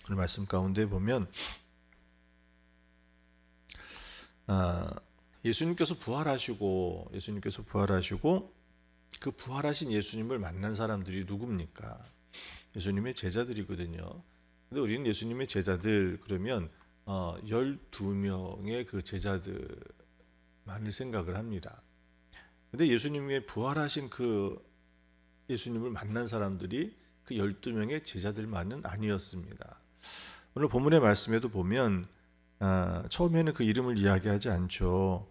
오늘 말씀 가운데 보면 예수님께서 부활하시고 그 부활하신 예수님을 만난 사람들이 누굽니까? 예수님의 제자들이거든요. 근데 우리는 예수님의 제자들 그러면 12명의 그 제자들만을 생각을 합니다. 근데 예수님의 부활하신 그 예수님을 만난 사람들이 그 12명의 제자들만은 아니었습니다. 오늘 본문의 말씀에도 보면 처음에는 그 이름을 이야기하지 않죠.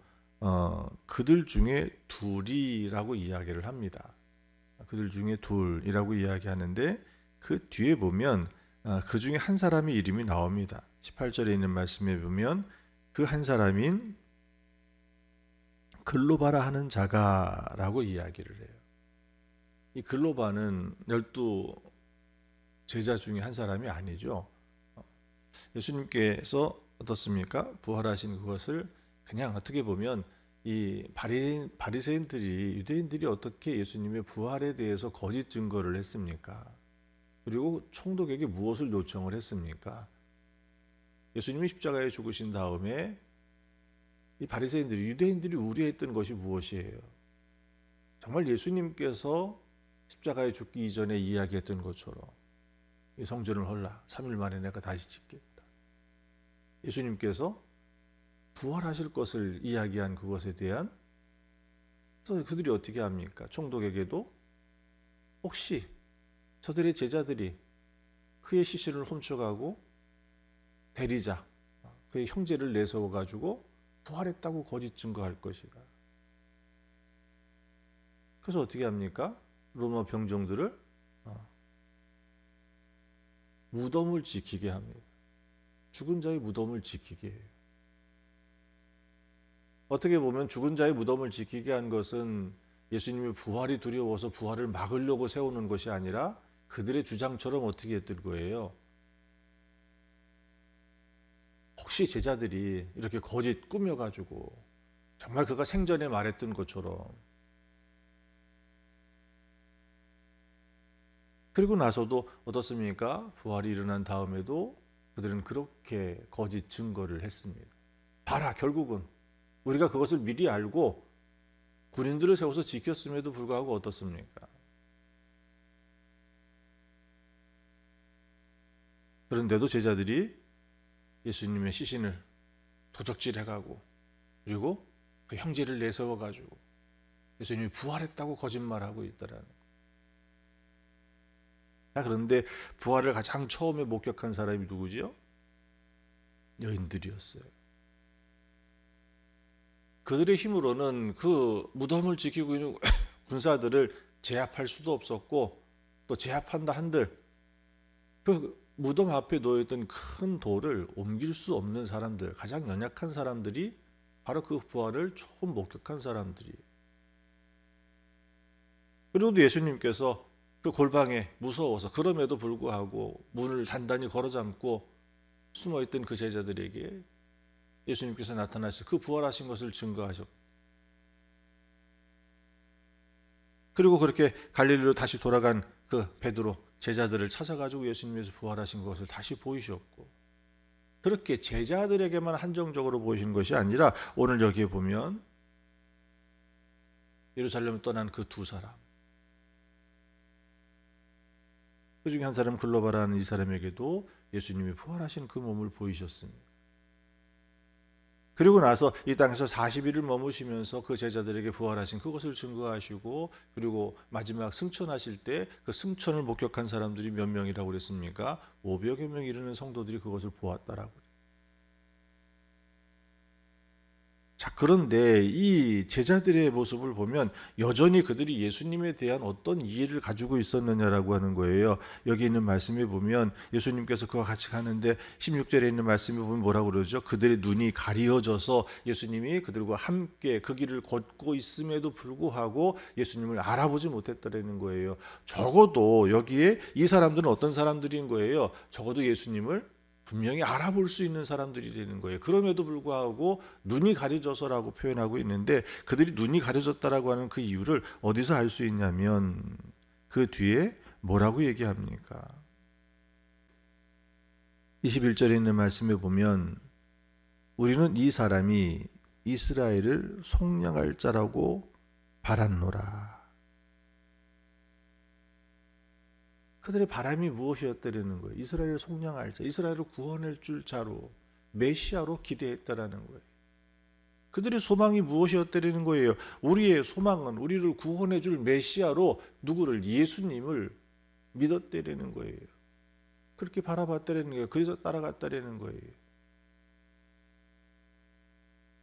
그들 중에 둘이라고 이야기를 합니다. 그들 중에 둘이라고 이야기하는데 그 뒤에 보면 그 중에 한 사람의 이름이 나옵니다. 18절에 있는 말씀에 보면 그 한 사람인 글로바라 하는 자가라고 이야기를 해요. 이 글로바는 12 제자 중에 한 사람이 아니죠. 예수님께서 어떻습니까? 부활하신 그것을 그냥 어떻게 보면 이 바리새인들이 유대인들이 어떻게 예수님의 부활에 대해서 거짓 증거를 했습니까? 그리고 총독에게 무엇을 요청을 했습니까? 예수님이 십자가에 죽으신 다음에 이 바리새인들이 유대인들이 우려했던 것이 무엇이에요? 정말 예수님께서 십자가에 죽기 이전에 이야기했던 것처럼 이 성전을 헐라 3일 만에 내가 다시 짓겠다. 예수님께서 부활하실 것을 이야기한 그것에 대한 그래서 그들이 어떻게 합니까? 총독에게도 혹시 저들의 제자들이 그의 시신을 훔쳐가고 대리자 그의 형제를 내세워 가지고 부활했다고 거짓 증거할 것이다. 그래서 어떻게 합니까? 로마 병정들을 무덤을 지키게 합니다. 죽은 자의 무덤을 지키게 해요. 어떻게 보면 죽은 자의 무덤을 지키게 한 것은 예수님의 부활이 두려워서 부활을 막으려고 세우는 것이 아니라 그들의 주장처럼 어떻게 했던 거예요? 혹시 제자들이 이렇게 거짓 꾸며가지고 정말 그가 생전에 말했던 것처럼 그리고 나서도 어떻습니까? 부활이 일어난 다음에도 그들은 그렇게 거짓 증거를 했습니다. 봐라, 결국은 우리가 그것을 미리 알고 군인들을 세워서 지켰음에도 불구하고 어떻습니까? 그런데도 제자들이 예수님의 시신을 도적질해가고 그리고 그 형제를 내세워가지고 예수님이 부활했다고 거짓말하고 있다라는 거예요. 그런데 부활을 가장 처음에 목격한 사람이 누구지요? 여인들이었어요. 그들의 힘으로는 그 무덤을 지키고 있는 군사들을 제압할 수도 없었고 또 제압한다 한들 그 무덤 앞에 놓여있던 큰 돌을 옮길 수 없는 사람들, 가장 연약한 사람들이 바로 그 부활을 처음 목격한 사람들이에요. 그리고 예수님께서 그 골방에 무서워서 그럼에도 불구하고 문을 단단히 걸어잠고 숨어있던 그 제자들에게 예수님께서 나타나셔서 그 부활하신 것을 증거하셨고 그리고 그렇게 갈릴리로 다시 돌아간 그 베드로 제자들을 찾아가지고 예수님께서 부활하신 것을 다시 보이셨고 그렇게 제자들에게만 한정적으로 보이신 것이 아니라 오늘 여기에 보면 예루살렘을 떠난 그 두 사람 그 중에 한 사람 글로바라는 이 사람에게도 예수님이 부활하신 그 몸을 보이셨습니다. 그리고 나서 이 땅에서 40일을 머무시면서 그 제자들에게 부활하신 그것을 증거하시고 그리고 마지막 승천하실 때 그 승천을 목격한 사람들이 몇 명이라고 그랬습니까? 500여 명 이르는 성도들이 그것을 보았다라고. 자, 그런데 이 제자들의 모습을 보면 여전히 그들이 예수님에 대한 어떤 이해를 가지고 있었느냐라고 하는 거예요. 여기 있는 말씀에 보면 예수님께서 그와 같이 가는데 16절에 있는 말씀에 보면 뭐라고 그러죠? 그들의 눈이 가리어져서 예수님이 그들과 함께 그 길을 걷고 있음에도 불구하고 예수님을 알아보지 못했다는 거예요. 적어도 여기에 이 사람들은 어떤 사람들인 거예요? 적어도 예수님을 분명히 알아볼 수 있는 사람들이 되는 거예요. 그럼에도 불구하고 눈이 가려져서라고 표현하고 있는데 그들이 눈이 가려졌다라고 하는 그 이유를 어디서 알 수 있냐면 그 뒤에 뭐라고 얘기합니까? 21절에 있는 말씀에 보면 우리는 이 사람이 이스라엘을 속량할 자라고 바랐노라. 그들의 바람이 무엇이었다는 거예요? 이스라엘을 속량할 자, 이스라엘을 구원할 줄 자로, 메시아로 기대했다라는 거예요. 그들의 소망이 무엇이었다는 거예요? 우리의 소망은 우리를 구원해 줄 메시아로 누구를? 예수님을 믿었다는 거예요. 그렇게 바라봤다는 거예요. 그래서 따라갔다는 거예요.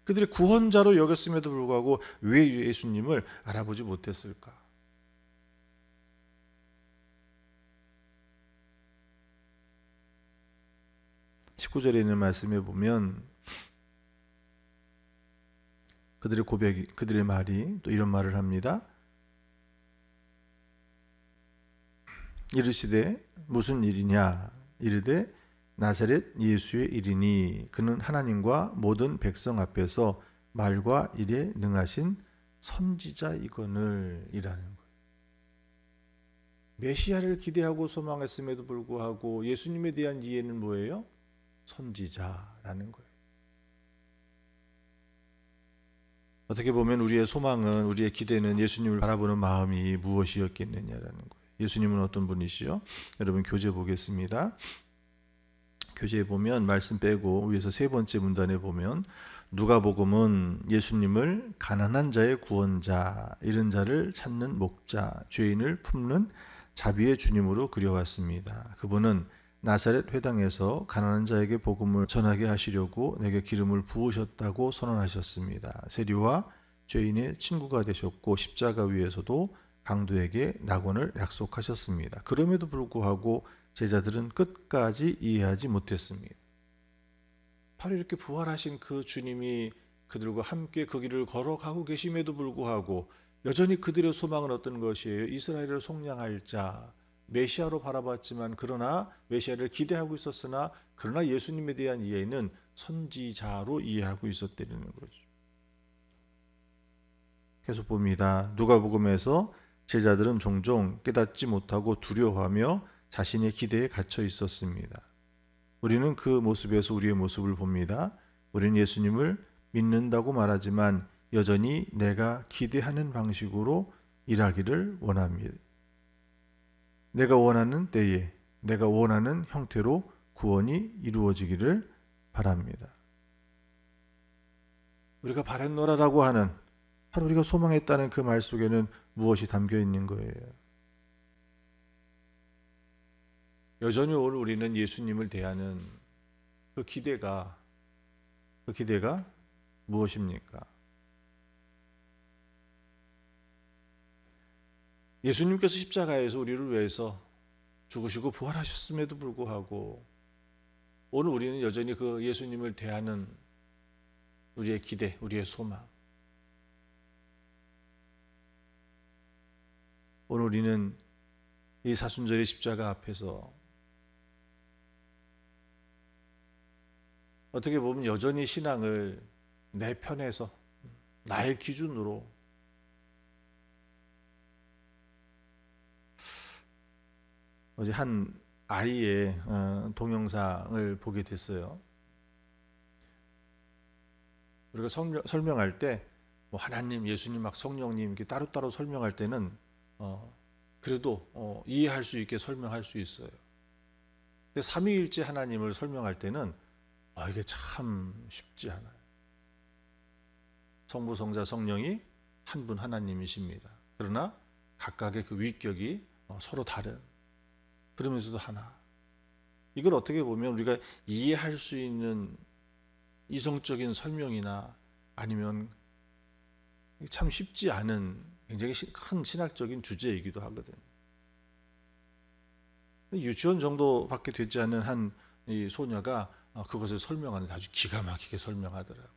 그들이 구원자로 여겼음에도 불구하고 왜 예수님을 알아보지 못했을까? 19절에 있는 말씀에 보면 그들의 고백이, 그들의 말이 또 이런 말을 합니다. 이르시되 무슨 일이냐? 이르되 나사렛 예수의 일이니 그는 하나님과 모든 백성 앞에서 말과 일에 능하신 선지자이거늘 이라는 거예요. 메시아를 기대하고 소망했음에도 불구하고 예수님에 대한 이해는 뭐예요? 선지자라는 거예요. 어떻게 보면 우리의 소망은, 우리의 기대는 예수님을 바라보는 마음이 무엇이었겠느냐라는 거예요. 예수님은 어떤 분이시요? 여러분 교재 보겠습니다. 교재에 보면 말씀 빼고 위에서 세 번째 문단에 보면 누가복음은 예수님을 가난한 자의 구원자, 이른 자를 찾는 목자, 죄인을 품는 자비의 주님으로 그려왔습니다. 그분은 나사렛 회당에서 가난한 자에게 복음을 전하게 하시려고 내게 기름을 부으셨다고 선언하셨습니다. 세리와 죄인의 친구가 되셨고 십자가 위에서도 강도에게 낙원을 약속하셨습니다. 그럼에도 불구하고 제자들은 끝까지 이해하지 못했습니다. 바로 이렇게 부활하신 그 주님이 그들과 함께 그 길을 걸어가고 계심에도 불구하고 여전히 그들의 소망은 어떤 것이에요? 이스라엘을 속량할 자, 메시아로 바라봤지만 그러나 메시아를 기대하고 있었으나 그러나 예수님에 대한 이해는 선지자로 이해하고 있었다는 거죠. 계속 봅니다. 누가복음에서 제자들은 종종 깨닫지 못하고 두려워하며 자신의 기대에 갇혀 있었습니다. 우리는 그 모습에서 우리의 모습을 봅니다. 우리는 예수님을 믿는다고 말하지만 여전히 내가 기대하는 방식으로 일하기를 원합니다. 내가 원하는 때에, 내가 원하는 형태로 구원이 이루어지기를 바랍니다. 우리가 바랬노라라고 하는, 바로 우리가 소망했다는 그 말 속에는 무엇이 담겨 있는 거예요? 여전히 오늘 우리는 예수님을 대하는 그 기대가 무엇입니까? 예수님께서 십자가에서 우리를 위해서 죽으시고 부활하셨음에도 불구하고 오늘 우리는 여전히 그 예수님을 대하는 우리의 기대, 우리의 소망. 오늘 우리는 이 사순절의 십자가 앞에서 어떻게 보면 여전히 신앙을 내 편에서 나의 기준으로 어제 한 아이의 동영상을 보게 됐어요. 우리가 설명할 때 뭐 하나님, 예수님, 막 성령님 이렇게 따로따로 설명할 때는 그래도 이해할 수 있게 설명할 수 있어요. 근데 삼위일체 하나님을 설명할 때는 이게 참 쉽지 않아요. 성부, 성자, 성령이 한 분 하나님이십니다. 그러나 각각의 그 위격이 서로 다른, 그러면서도 하나. 이걸 어떻게 보면 우리가 이해할 수 있는 이성적인 설명이나 아니면 참 쉽지 않은 굉장히 큰 신학적인 주제이기도 하거든요. 유치원 정도밖에 되지 않은 한 이 소녀가 그것을 설명하는데 아주 기가 막히게 설명하더라고요.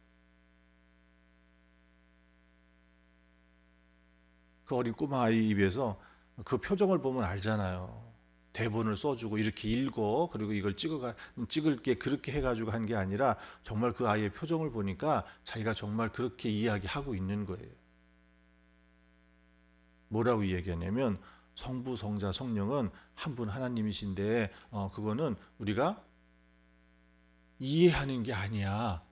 그 어린 꼬마 아이 입에서 그 표정을 보면 알잖아요. 대본을 써주고 이렇게 읽어, 그리고 이걸 찍을 게 그렇게 해가지고 한 게 아니라 정말 그 아이의 표정을 보니까 자기가 정말 그렇게 이야기하고 있는 거예요. 뭐라고 이야기하냐면 성부, 성자, 성령은 한 분 하나님이신데 그거는 우리가 이해하는 게 아니야.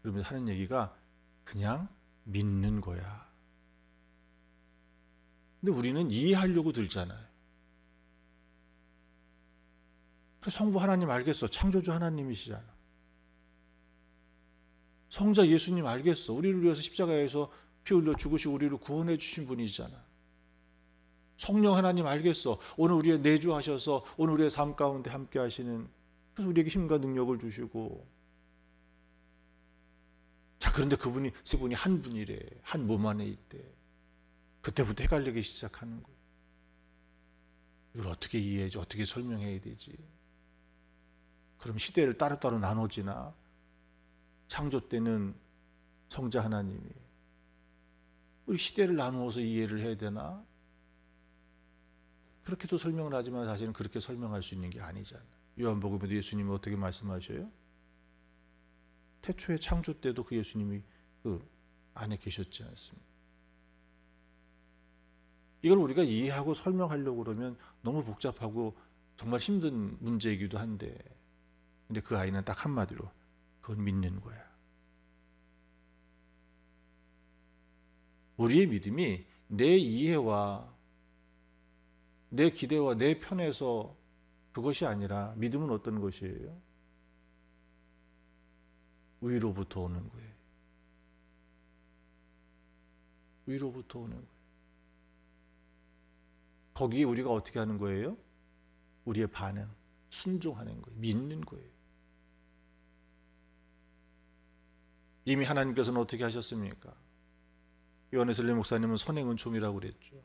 그러면서 하는 얘기가 그냥 믿는 거야. 근데 우리는 이해하려고 들잖아요. 성부 하나님 알겠어. 창조주 하나님이시잖아. 성자 예수님 알겠어. 우리를 위해서 십자가에서 피 흘려 죽으시고 우리를 구원해 주신 분이잖아. 성령 하나님 알겠어. 오늘 우리의 내주하셔서 오늘 우리의 삶 가운데 함께 하시는, 그래서 우리에게 힘과 능력을 주시고. 자, 그런데 그분이, 세 분이 한 분이래. 한 몸 안에 있대. 그때부터 헷갈리기 시작하는 거예요. 이걸 어떻게 이해해야지, 어떻게 설명해야 되지? 그럼 시대를 따로따로 나눠지나? 창조 때는 성자 하나님이, 우리 시대를 나누어서 이해를 해야 되나? 그렇게도 설명을 하지만 사실은 그렇게 설명할 수 있는 게 아니잖아요. 요한복음에도 예수님이 어떻게 말씀하셔요? 태초의 창조 때도 그 예수님이 그 안에 계셨지 않습니까? 이걸 우리가 이해하고 설명하려고 그러면 너무 복잡하고 정말 힘든 문제이기도 한데, 근데 그 아이는 딱 한마디로 그건 믿는 거야. 우리의 믿음이 내 이해와 내 기대와 내 편에서 그것이 아니라, 믿음은 어떤 것이에요? 위로부터 오는 거예요. 위로부터 오는 거예요. 거기에 우리가 어떻게 하는 거예요? 우리의 반응, 순종하는 거예요. 믿는 거예요. 이미 하나님께서는 어떻게 하셨습니까? 요한에슬레 목사님은 선행은총이라고 그랬죠.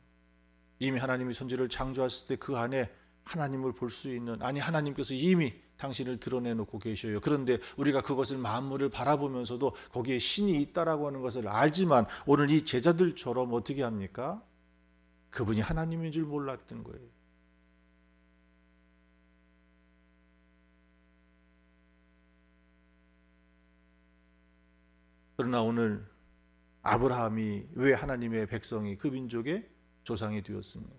이미 하나님이 천지를 창조하셨을 때 그 안에 하나님을 볼 수 있는, 아니 하나님께서 이미 당신을 드러내놓고 계셔요. 그런데 우리가 그것을 만물을 바라보면서도 거기에 신이 있다라고 하는 것을 알지만 오늘 이 제자들처럼 어떻게 합니까? 그분이 하나님인 줄 몰랐던 거예요. 그러나 오늘 아브라함이 왜 하나님의 백성이, 그 민족의 조상이 되었습니까?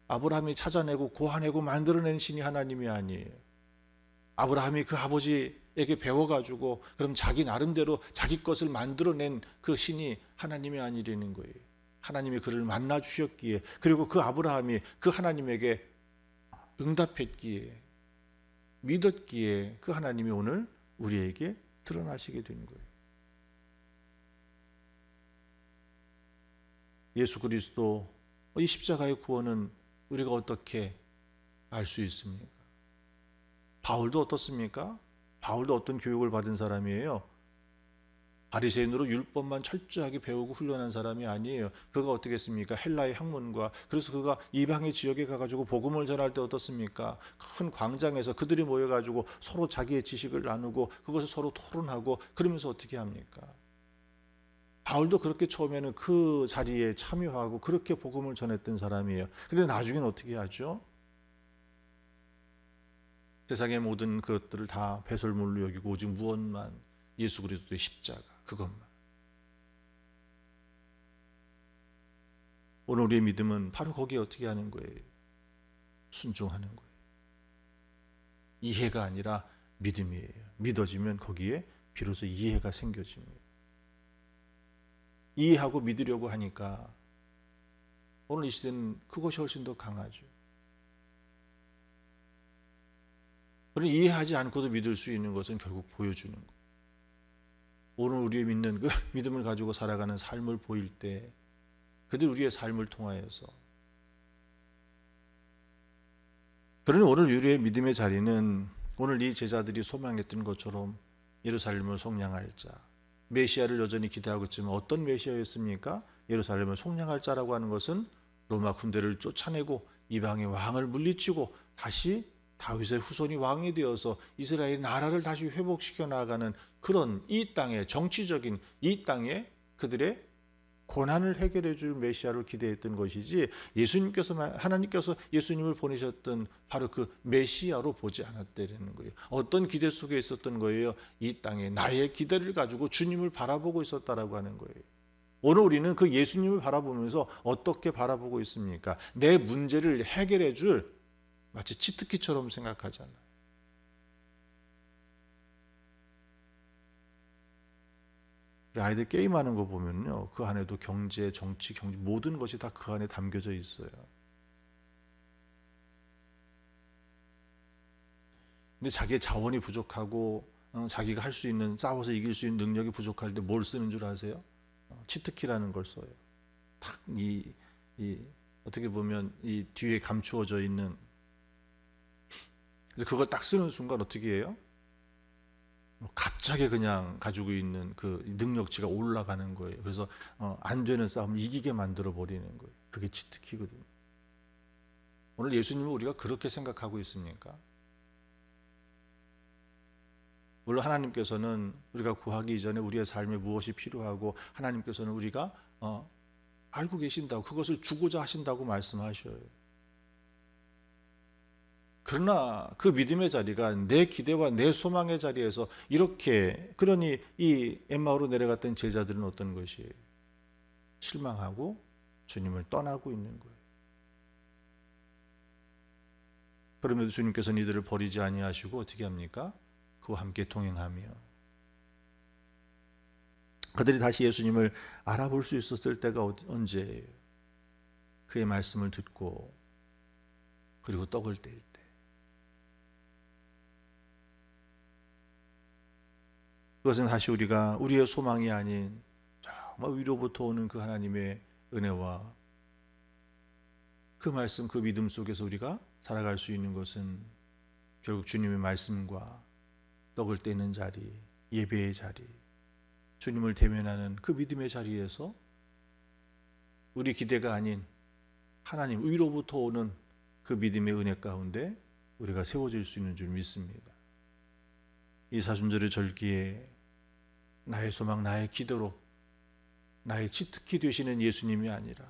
아브라함이 찾아내고 고아내고 만들어낸 신이 하나님이 아니에요. 아브라함이 그 아버지에게 배워가지고 그럼 자기 나름대로 자기 것을 만들어낸 그 신이 하나님이 아니라는 거예요. 하나님이 그를 만나 주셨기에, 그리고 그 아브라함이 그 하나님에게 응답했기에, 믿었기에 그 하나님이 오늘 우리에게 드러나시게 된 거예요. 예수 그리스도 이 십자가의 구원은 우리가 어떻게 알 수 있습니까? 바울도 어떻습니까? 바울도 어떤 교육을 받은 사람이에요. 바리새인으로 율법만 철저하게 배우고 훈련한 사람이 아니에요. 그가 어떻게 했습니까? 헬라의 학문과, 그래서 그가 이방의 지역에 가가지고 복음을 전할 때 어떻습니까? 큰 광장에서 그들이 모여가지고 서로 자기의 지식을 나누고 그것을 서로 토론하고, 그러면서 어떻게 합니까? 바울도 그렇게 처음에는 그 자리에 참여하고 그렇게 복음을 전했던 사람이에요. 근데 나중에는 어떻게 하죠? 세상의 모든 것들을 다 배설물로 여기고 오직 무엇만, 예수 그리스도의 십자가, 그것만. 오늘 우리의 믿음은 바로 거기에 어떻게 하는 거예요? 순종하는 거예요. 이해가 아니라 믿음이에요. 믿어지면 거기에 비로소 이해가 생겨집니다. 이해하고 믿으려고 하니까 오늘 이 시대는 그것이 훨씬 더 강하죠. 그러나 이해하지 않고도 믿을 수 있는 것은 결국 보여주는 것. 오늘 우리의 믿는 그 믿음을 가지고 살아가는 삶을 보일 때 그들 우리의 삶을 통하여서, 그러니 오늘 우리의 믿음의 자리는 오늘 이 제자들이 소망했던 것처럼 예루살렘을 속량할 자, 메시아를 여전히 기대하고 있지만 어떤 메시아였습니까? 예루살렘을 속량할 자라고 하는 것은 로마 군대를 쫓아내고 이방의 왕을 물리치고 다시 다윗의 후손이 왕이 되어서 이스라엘 나라를 다시 회복시켜 나가는 그런 이 땅의 정치적인, 이 땅의 그들의 고난을 해결해 줄 메시아를 기대했던 것이지, 하나님께서 예수님을 보내셨던 바로 그 메시아로 보지 않았다는 거예요. 어떤 기대 속에 있었던 거예요? 이 땅에 나의 기대를 가지고 주님을 바라보고 있었다라고 하는 거예요. 오늘 우리는 그 예수님을 바라보면서 어떻게 바라보고 있습니까? 내 문제를 해결해 줄 마치 치트키처럼 생각하잖아요. 우리 아이들 게임하는 거 보면요, 그 안에도 경제, 정치, 경제 모든 것이 다 그 안에 담겨져 있어요. 근데 자기의 자원이 부족하고 자기가 할 수 있는, 싸워서 이길 수 있는 능력이 부족할 때 뭘 쓰는 줄 아세요? 치트키라는 걸 써요. 탁 어떻게 보면 이 뒤에 감추어져 있는, 그래서 그걸 딱 쓰는 순간 어떻게 해요? 갑자기 그냥 가지고 있는 그 능력치가 올라가는 거예요. 그래서 안 되는 싸움을 이기게 만들어 버리는 거예요. 그게 치트키거든요. 오늘 예수님은 우리가 그렇게 생각하고 있습니까? 물론 하나님께서는 우리가 구하기 이전에 우리의 삶에 무엇이 필요하고 하나님께서는 우리가 알고 계신다고, 그것을 주고자 하신다고 말씀하셔요. 그러나 그 믿음의 자리가 내 기대와 내 소망의 자리에서 이렇게, 그러니 이 엠마오로 내려갔던 제자들은 어떤 것이에요? 실망하고 주님을 떠나고 있는 거예요. 그럼에도 주님께서는 이들을 버리지 아니하시고 어떻게 합니까? 그와 함께 동행하며 그들이 다시 예수님을 알아볼 수 있었을 때가 언제예요? 그의 말씀을 듣고 그리고 떡을 뗄 때. 그것은 다시 우리가 우리의 소망이 아닌 정말 위로부터 오는 그 하나님의 은혜와 그 말씀, 그 믿음 속에서 우리가 살아갈 수 있는 것은 결국 주님의 말씀과 떡을 떼는 자리, 예배의 자리, 주님을 대면하는 그 믿음의 자리에서 우리 기대가 아닌 하나님 위로부터 오는 그 믿음의 은혜 가운데 우리가 세워질 수 있는 줄 믿습니다. 이 사순절의 절기에 나의 소망, 나의 기도로 나의 치트키 되시는 예수님이 아니라,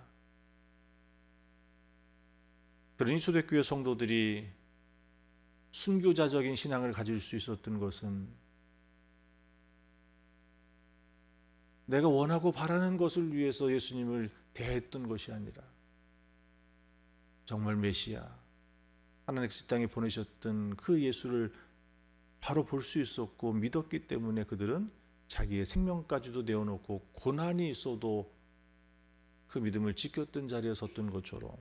그러니 초대교회 성도들이 순교자적인 신앙을 가질 수 있었던 것은 내가 원하고 바라는 것을 위해서 예수님을 대했던 것이 아니라 정말 메시아, 하나님께서 이 땅에 보내셨던 그 예수를 바로 볼 수 있었고 믿었기 때문에 그들은 자기의 생명까지도 내어놓고 고난이 있어도 그 믿음을 지켰던 자리에 섰던 것처럼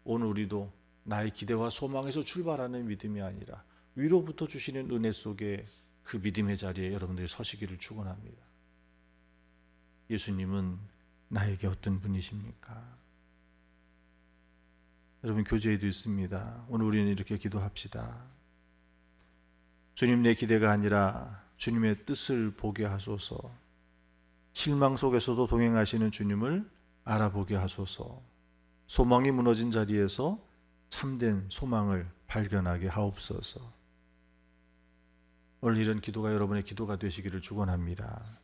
오늘 우리도 나의 기대와 소망에서 출발하는 믿음이 아니라 위로부터 주시는 은혜 속에 그 믿음의 자리에 여러분들이 서시기를 축원합니다. 예수님은 나에게 어떤 분이십니까? 여러분, 교제에도 있습니다. 오늘 우리는 이렇게 기도합시다. 주님, 내 기대가 아니라 주님의 뜻을 보게 하소서. 실망 속에서도 동행하시는 주님을 알아보게 하소서. 소망이 무너진 자리에서 참된 소망을 발견하게 하옵소서. 오늘 이런 기도가 여러분의 기도가 되시기를 축원합니다.